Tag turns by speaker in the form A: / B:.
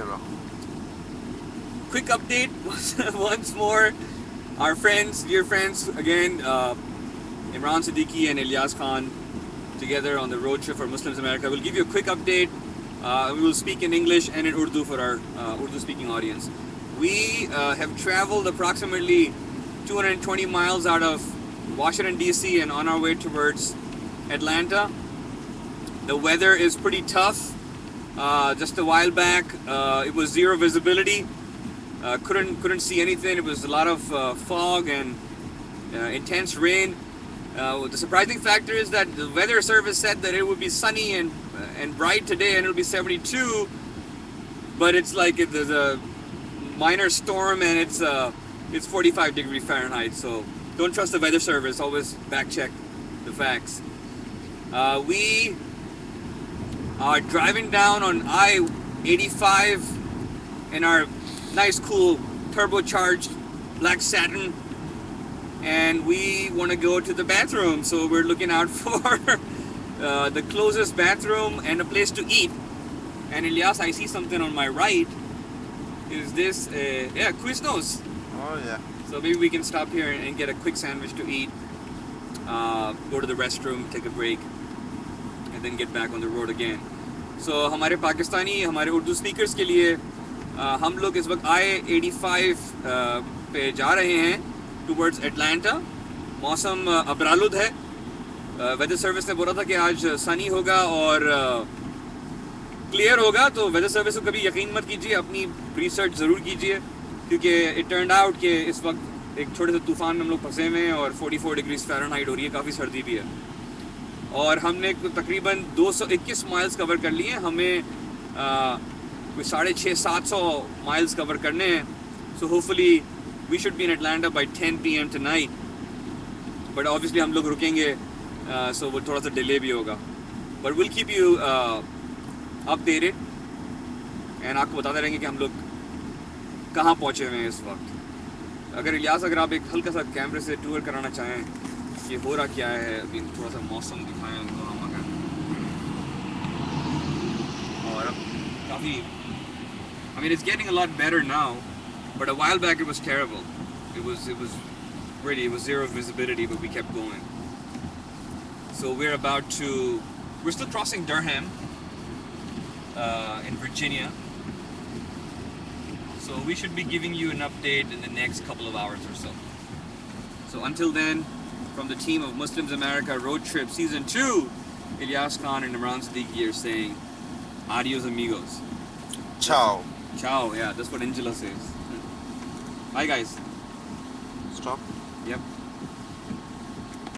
A: Zero.
B: Quick update once more. Our friends, dear friends, again, Imran Siddiqui and Ilyas Khan together on the road trip for Muslims America. We'll give you a quick update. We will speak in English and in Urdu for our Urdu speaking audience. We have traveled approximately 220 miles out of Washington DC and on our way towards Atlanta. The weather is pretty tough. Just a while back it was zero visibility. Couldn't see anything. It was a lot of fog and intense rain. The surprising factor is that the weather service said that it would be sunny and bright today and it'll be 72, but it's like there's a minor storm and it's 45 degrees Fahrenheit. So don't trust the weather service. Always back check the facts. We are driving down on I-85 in our nice cool turbocharged black satin, and we want to go to the bathroom, so we're looking out for the closest bathroom and a place to eat. And Ilyas, I see something on my right. Is this yeah, Quiznos?
A: Oh yeah.
B: So maybe we can stop here and get a quick sandwich to eat, go to the restroom, take a break, and then get back on the road again. So हमारे पाकिस्तानी, हमारे Urdu speakers के लिए हम लोग इस वक्त I-85 पे जा रहे हैं टूवर्ड्स एटलांटा. मौसम अबरालुद है. वेदर सर्विस ने बोला था कि आज सनी होगा और क्लियर होगा, तो वेदर सर्विस को कभी यकीन मत कीजिए, अपनी रिसर्च ज़रूर कीजिए, क्योंकि इट टर्न्ड आउट कि इस वक्त एक छोटे से तूफ़ान में हम लोग फंसे हुए हैं और 44 डिग्रीज फ़ारेनहाइट हो रही है, काफ़ी सर्दी भी है. और हमने तकरीबन 221 माइल्स कवर कर लिए. हमें कोई 650-700 माइल्स कवर करने हैं. So hopefully we should be in Atlanta by 10 PM tonight. But obviously हम लोग रुकेंगे, सो वो थोड़ा सा डिले भी होगा. But will keep you updated and आपको बताते रहेंगे कि हम लोग कहाँ पहुँचे हुए हैं इस वक्त. अगर इलियास, अगर आप एक हल्का सा कैमरे से टूर कराना चाहें कि हो रहा क्या है अभी, थोड़ा सा मौसम दिखाएं उनको हम अगर. और अब काफ़ी, I mean, it's getting a lot better now, but a while back it was terrible. It was really, it was zero visibility, but we kept going. So we're still crossing Durham in Virginia. So we should be giving you an update in the next couple of hours or so. So until then, from the team of Muslims America Road Trip Season 2, Ilyas Khan and Imran Siddiqui are saying, adios amigos.
A: Ciao.
B: Ciao, yeah, that's what Angela says. Bye guys.
A: Stop.
B: Yep.